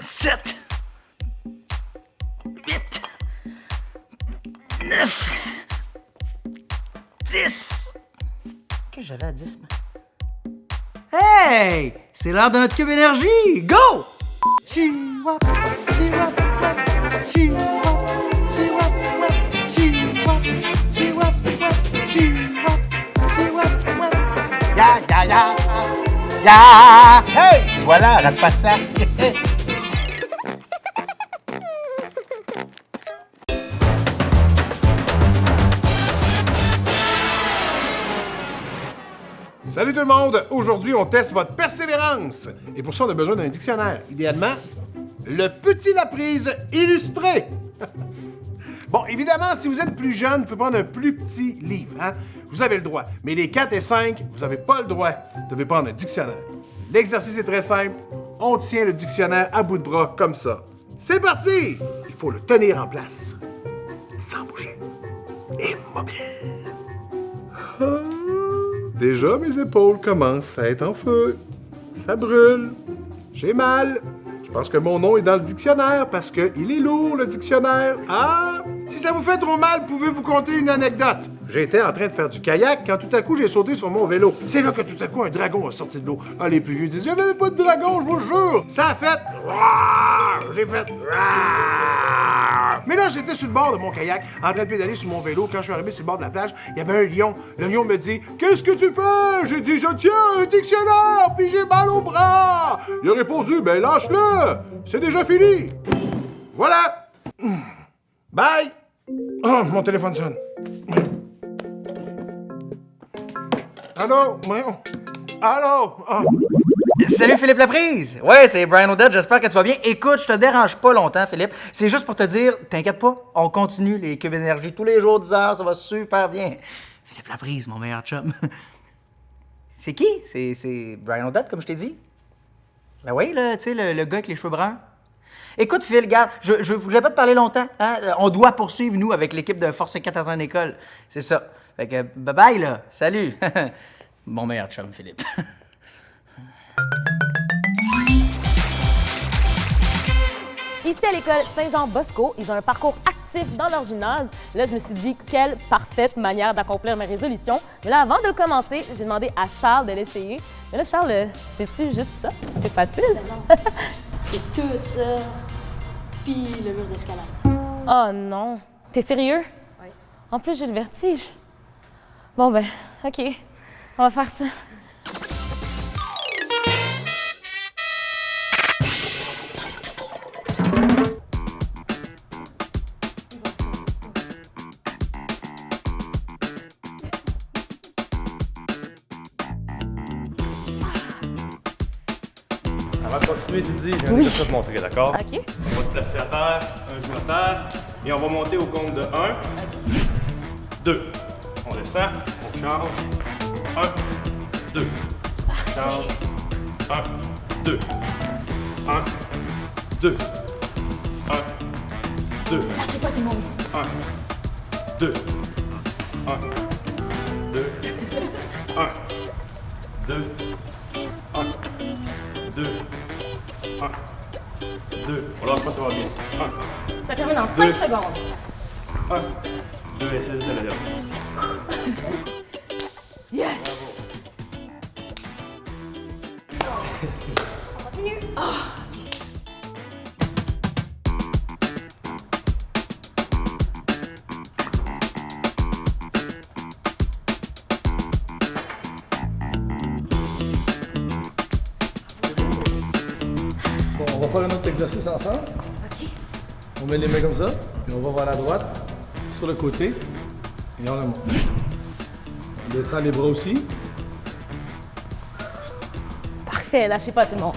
7, 8, 9, 10. Qu'est-ce que j'avais à 10, moi? Hey! C'est l'heure de notre cube énergie! Go! Chiwap, chiwap, chiwap, chiwap, chiwap, chiwap, chiwap, chiwap. Ya, ya, ya, ya! Hey! Sois là, la passant. Salut tout le monde! Aujourd'hui, on teste votre persévérance. Et pour ça, on a besoin d'un dictionnaire. Idéalement, le Petit Laprise illustré. Bon, évidemment, si vous êtes plus jeune, vous pouvez prendre un plus petit livre, hein? Vous avez le droit. Mais les 4 et 5, vous n'avez pas le droit. Vous devez prendre un dictionnaire. L'exercice est très simple. On tient le dictionnaire à bout de bras, comme ça. C'est parti! Il faut le tenir en place. Sans bouger. Immobile. Déjà, mes épaules commencent à être en feu. Ça brûle. J'ai mal. Je pense que mon nom est dans le dictionnaire parce qu'il est lourd, le dictionnaire. Ah! Si ça vous fait trop mal, pouvez-vous conter une anecdote? J'étais en train de faire du kayak quand tout à coup j'ai sauté sur mon vélo. C'est là que tout à coup un dragon a sorti de l'eau. Ah, les plus vieux disent « Il n'y avait pas de dragon, je vous jure! » Ça a fait... J'ai fait... Mais là, j'étais sur le bord de mon kayak, en train de pédaler sur mon vélo. Quand je suis arrivé sur le bord de la plage, il y avait un lion. Le lion me dit « Qu'est-ce que tu fais? » J'ai dit « Je tiens un dictionnaire, puis j'ai mal au bras! » Il a répondu « Ben lâche-le! C'est déjà fini! » Voilà! Bye! Oh, mon téléphone sonne. Allô? Allô? Oh. Salut Philippe Laprise! Ouais, c'est Brian Odette, j'espère que tu vas bien. Écoute, je te dérange pas longtemps, Philippe. C'est juste pour te dire, t'inquiète pas, on continue les cubes énergie tous les jours, 10 heures, ça va super bien. Philippe Laprise, mon meilleur chum. C'est qui? C'est Brian Odette, comme je t'ai dit? Ben oui, là, tu sais, le gars avec les cheveux bruns. Écoute, Phil, regarde, je voulais pas te parler longtemps. Hein? On doit poursuivre, nous, avec l'équipe de Force 4 à ton école. C'est ça. Fait que, bye-bye, là. Salut. Mon meilleur chum, Philippe. Ici à l'école Saint-Jean-Bosco, ils ont un parcours actif dans leur gymnase. Là, je me suis dit, quelle parfaite manière d'accomplir mes résolutions. Mais là, avant de le commencer, j'ai demandé à Charles de l'essayer. Mais là, Charles, sais-tu juste ça? C'est facile. C'est tout ça, puis le mur d'escalade. Oh non. T'es sérieux? Oui. En plus, j'ai le vertige. Bon ben, OK. On va faire ça. Avant de continuer, Didi, je viens de te montrer, d'accord? OK. On va se placer à terre, un genou à terre, et on va monter au compte de 1, 2. On descend, on change. 1, 2. Change. 1, 2. 1, 2. 1, 2. Lâchez pas tout le monde. 1, 2. 1, 2. 1, 2. 1, 2. 1, 2. On lâche pas, ça va bien. 1, Ça termine en 5 secondes. 1, 2, essaie de te la dire. Yes! On continue. Bon, on va faire un autre exercice ensemble. OK. On met les mains comme ça, et on va vers la droite, sur le côté, et on remonte. On descend les bras aussi. Parfait, lâchez pas tout le monde.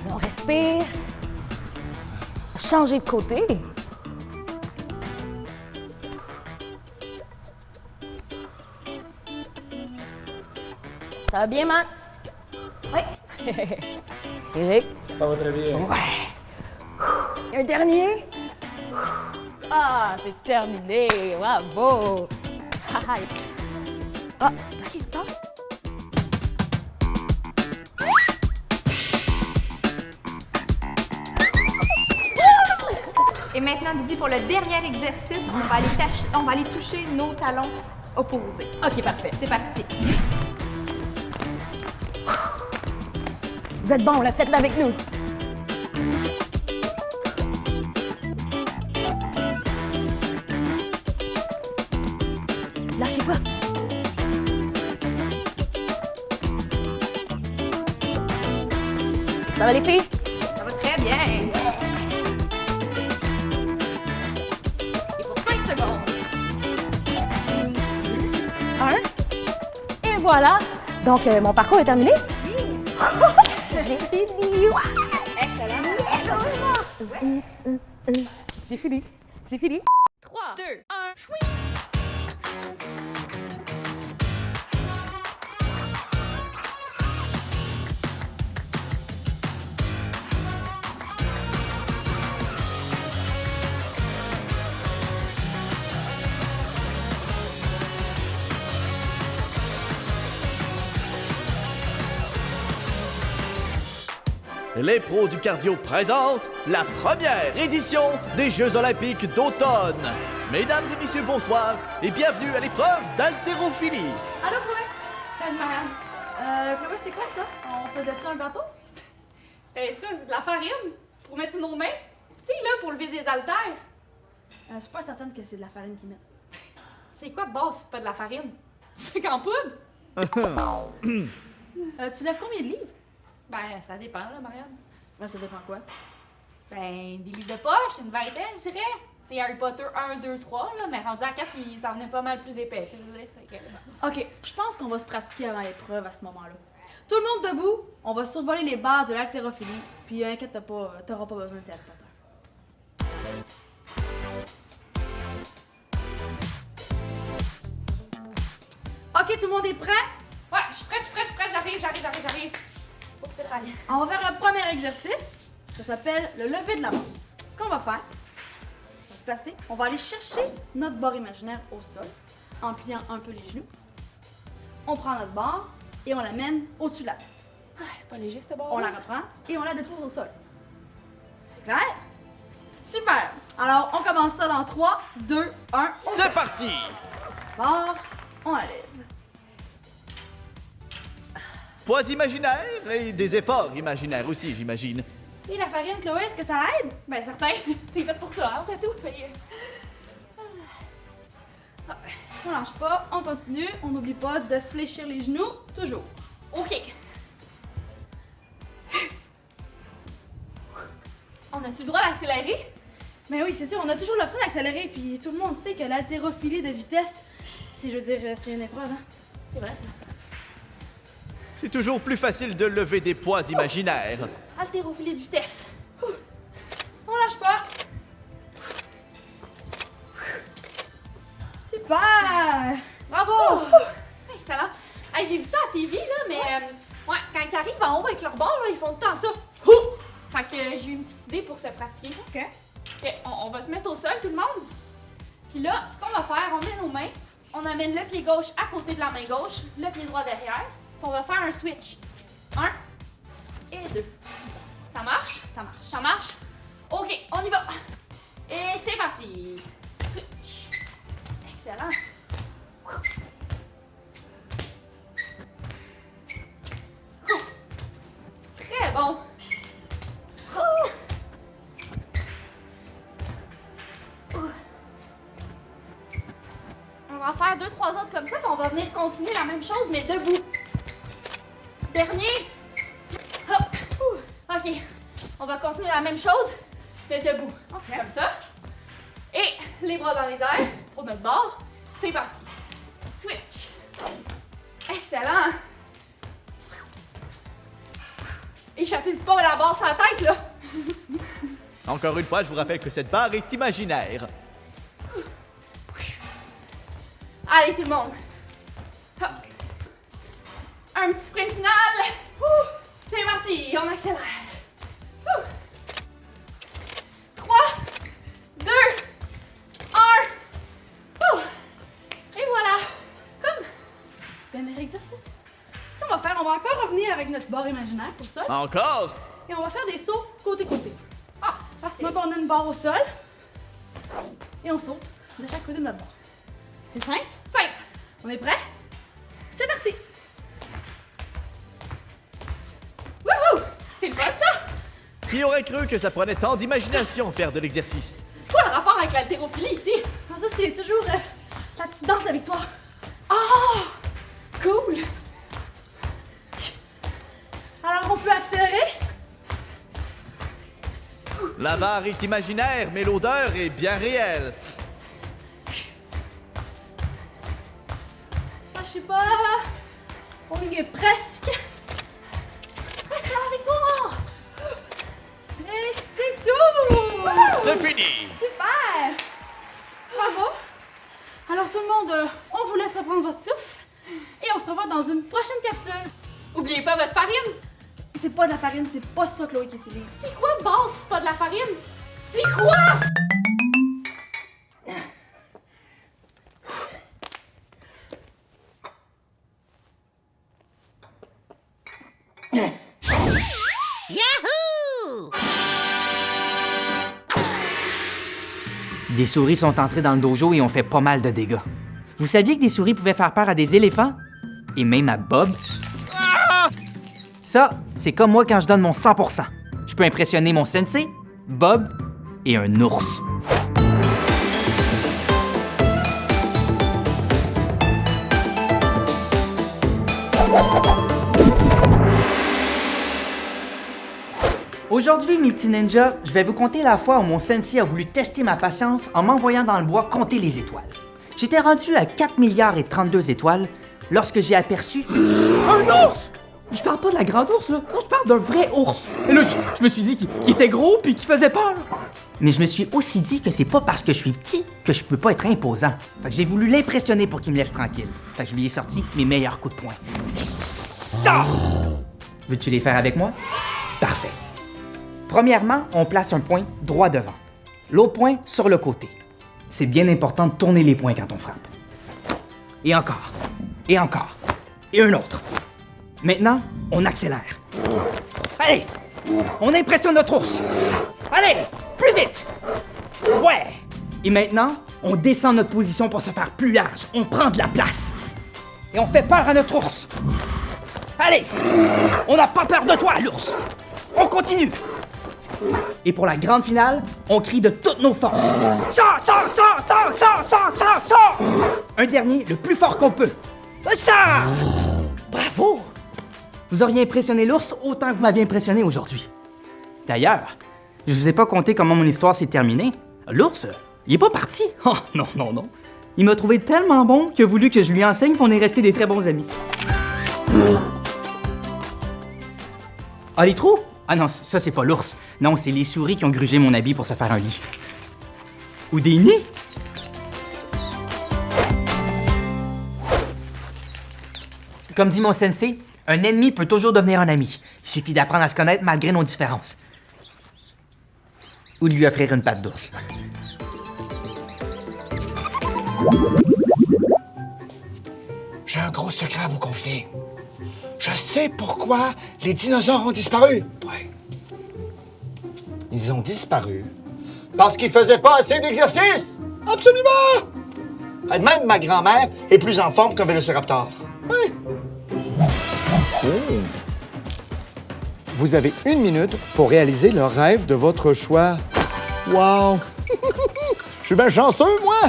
On respire. Changer de côté. Ça va bien, Matt? Oui. Eric? Ça va très bien. Un dernier? Ah, c'est terminé! Bravo! Ah, ok, attends. maintenant, Didi, pour le dernier exercice, on va aller toucher nos talons opposés. OK, parfait. C'est parti. Vous êtes bons, là, faites-le avec nous. Lâchez pas. Ça va les filles? Ça va très bien. Et pour 5 secondes. 1. Et voilà. Donc, mon parcours est terminé. Oui. J'ai fini. Excellent. J'ai fini. J'ai fini. 3, 2, 1, chouing! Les pros du cardio présentent la première édition des Jeux olympiques d'automne. Mesdames et messieurs, bonsoir et bienvenue à l'épreuve d'haltérophilie. Allô, Chloé? Salut, Marianne. Chloé, c'est quoi ça? On faisait-tu un gâteau? Ça, c'est de la farine pour mettre sur nos mains. Tu sais, là, pour lever des haltères. Je suis pas certaine que c'est de la farine qu'ils mettent. C'est quoi de base si c'est pas de la farine? Du sucre en poudre? Tu lèves combien de livres? Ben, ça dépend, là, Marianne. Ça dépend quoi? Ben, des livres de poche, une vingtaine, je dirais. Tu sais, Harry Potter 1, 2, 3, là, mais rendu à 4, il s'en venait pas mal plus épais, tu sais, fait que... OK, je pense qu'on va se pratiquer avant l'épreuve à ce moment-là. Tout le monde debout, on va survoler les bases de l'haltérophilie, puis inquiète pas, t'auras pas besoin de Harry Potter. OK, tout le monde est prêt? Ouais, je suis prête, j'arrive. Oh, pétrole. On va faire un premier exercice. Ça s'appelle le lever de la barre. Ce qu'on va faire, on va se placer, on va aller chercher notre barre imaginaire au sol en pliant un peu les genoux. On prend notre barre et on la mène au-dessus de la tête. Ah, c'est pas léger, cette barre. On la reprend et on la dépose au sol. C'est clair? Super! Alors, on commence ça dans 3, 2, 1. C'est parti! Barre, on la lève. Poids imaginaires et des efforts imaginaires aussi, j'imagine. Et la farine, Chloé, est-ce que ça aide? Ben, certain. C'est fait pour ça, hein, après tout. Fait... On lâche pas, on continue. On n'oublie pas de fléchir les genoux, toujours. OK. On a-tu le droit d'accélérer? Mais oui, c'est sûr, on a toujours l'option d'accélérer, puis tout le monde sait que l'haltérophilie de vitesse, c'est, je veux dire, c'est une épreuve, hein? C'est vrai, ça. C'est toujours plus facile de lever des poids imaginaires. Haltérophilie de vitesse. On lâche pas! Super! Bravo! Excellent. Hey, j'ai vu ça à la TV, là, mais ouais, quand ils arrivent en haut avec leur barre, là, ils font tout le temps ça. Fait que j'ai eu une petite idée pour se pratiquer. OK. Ok, on va se mettre au sol, tout le monde. Puis là, ce qu'on va faire, on met nos mains, on amène le pied gauche à côté de la main gauche, le pied droit derrière. Puis on va faire un switch. 1 et 2. Ça marche? Ça marche. Ça marche? OK, on y va. Et c'est parti. Switch. Excellent. Très bon. On va en faire 2-3 autres comme ça, puis on va venir continuer la même chose, mais debout. Dernier. Hop. OK. On va continuer la même chose, mais debout. OK. Comme ça. Et les bras dans les airs pour notre barre. C'est parti. Switch. Excellent. Échappez-vous pas la barre sur la tête, là. Encore une fois, je vous rappelle que cette barre est imaginaire. Allez, tout le monde. Hop. Un petit sprint final. C'est parti, on accélère. 3, 2, 1. Et voilà. Comme. Dernier exercice. Ce qu'on va faire, on va encore revenir avec notre barre imaginaire au sol. Encore? Et on va faire des sauts côté-côté. Ah, parfait. Donc, on a une barre au sol. et on saute de chaque côté de notre barre. C'est simple? Simple. On est prêt? C'est parti! Wouhou! C'est le fun, ça! Qui aurait cru que ça prenait tant d'imagination faire de l'exercice? C'est quoi le rapport avec l'haltérophilie ici? Ah, ça, c'est toujours la petite danse à victoire. Oh! Cool! Alors, on peut accélérer? La barre est imaginaire, mais l'odeur est bien réelle. Ah, je sais pas. On y est presque. Presque à la victoire! Et c'est tout! C'est fini! Super! Bravo! Alors, tout le monde, on vous laisse reprendre votre souffle et on se revoit dans une prochaine capsule. Oubliez pas votre farine! C'est pas de la farine, c'est pas ça, Chloé, qui utilise. C'est quoi de base, c'est pas de la farine? C'est quoi? Des souris sont entrées dans le dojo et ont fait pas mal de dégâts. Vous saviez que des souris pouvaient faire peur à des éléphants? Et même à Bob? Ça, c'est comme moi quand je donne mon 100%. Je peux impressionner mon sensei, Bob et un ours. Aujourd'hui, mes petits ninjas, je vais vous conter la fois où mon sensei a voulu tester ma patience en m'envoyant dans le bois compter les étoiles. J'étais rendu à 4 milliards et 32 étoiles lorsque j'ai aperçu un ours! Je parle pas de la grande ours, là. Non, je parle d'un vrai ours. Et là, je me suis dit qu'il était gros puis qu'il faisait peur. Mais je me suis aussi dit que c'est pas parce que je suis petit que je peux pas être imposant. Fait que j'ai voulu l'impressionner pour qu'il me laisse tranquille. Fait que je lui ai sorti mes meilleurs coups de poing. Ça! Veux-tu les faire avec moi? Parfait. Premièrement, on place un poing droit devant. L'autre poing sur le côté. C'est bien important de tourner les poings quand on frappe. Et encore. Et encore. Et un autre. Maintenant, on accélère. Allez! On impressionne notre ours! Allez! Plus vite! Ouais! Et maintenant, on descend notre position pour se faire plus large. On prend de la place. Et on fait peur à notre ours. Allez! On n'a pas peur de toi, l'ours! On continue! Et pour la grande finale, on crie de toutes nos forces. Ça! Un dernier, le plus fort qu'on peut. Ça! Bravo! Vous auriez impressionné l'ours autant que vous m'aviez impressionné aujourd'hui. D'ailleurs, je vous ai pas conté comment mon histoire s'est terminée. L'ours, il est pas parti. Oh non. Il m'a trouvé tellement bon qu'il a voulu que je lui enseigne qu'on est restés des très bons amis. Ah, les trous? Ah non, ça c'est pas l'ours. Non, c'est les souris qui ont grugé mon habit pour se faire un lit. Ou des nids? Comme dit mon sensei, un ennemi peut toujours devenir un ami. Il suffit d'apprendre à se connaître malgré nos différences. Ou de lui offrir une patte d'ours. J'ai un gros secret à vous confier. Je sais pourquoi les dinosaures ont disparu. Ouais. Ils ont disparu parce qu'ils faisaient pas assez d'exercice. Absolument! Même ma grand-mère est plus en forme qu'un vélociraptor. Oui. Vous avez 1 minute pour réaliser le rêve de votre choix. Wow! Je suis bien chanceux, moi!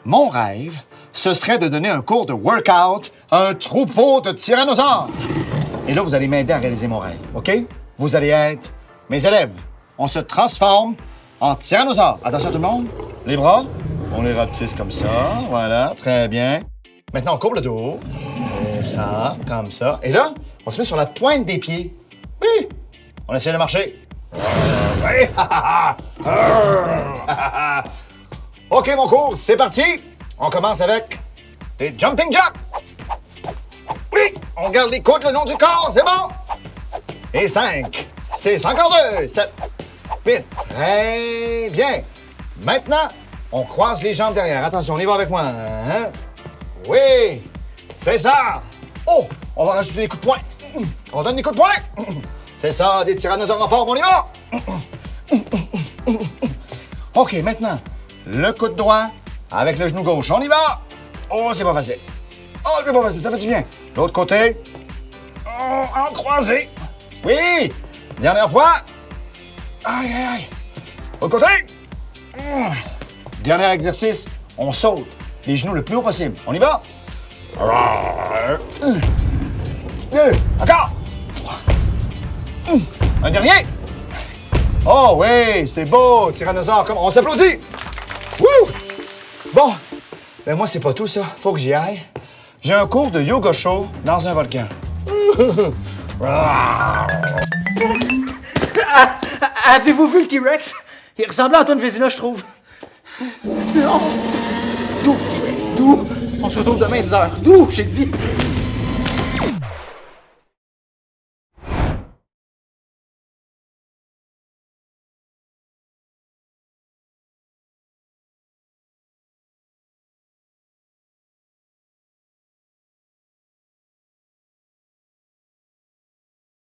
Mon rêve, ce serait de donner un cours de workout à un troupeau de tyrannosaures. Et là, vous allez m'aider à réaliser mon rêve, OK? Vous allez être mes élèves. On se transforme en tyrannosaures. Attention tout le monde. Les bras, on les rapetisse comme ça. Voilà, très bien. Maintenant, on courbe le dos. Et ça, comme ça. Et là, on se met sur la pointe des pieds. Oui! On essaie de marcher. Oui! OK, mon cours, c'est parti! On commence avec des jumping jacks. Oui! On garde les coudes le long du corps, c'est bon! Et 5, 6, encore 2, 7, 8. Très bien. Maintenant, on croise les jambes derrière. Attention, on y va avec moi. Hein? Oui! C'est ça! Oh! On va rajouter des coups de poing. On donne des coups de poing. C'est ça, des tyrannosaures en forme, on y va! OK, maintenant, le coude droit avec le genou gauche. On y va! Oh, c'est pas facile. Oh, c'est pas facile, ça fait du bien. L'autre côté. Oh, en croisé. Oui! Dernière fois. Aïe, aïe, aïe. L'autre côté. Dernier exercice, on saute les genoux le plus haut possible. On y va? 1, 2, encore. 3. Un dernier. Oh oui, c'est beau, tyrannosaure. On s'applaudit. Wouh! Bon, ben moi, c'est pas tout, ça. Faut que j'y aille. J'ai un cours de yoga show dans un volcan. Avez-vous vu le T-Rex? Il ressemblait à Antoine Vézina, je trouve. Non! D'où, T-Rex? D'où? On se retrouve demain à 10h. D'où, j'ai dit?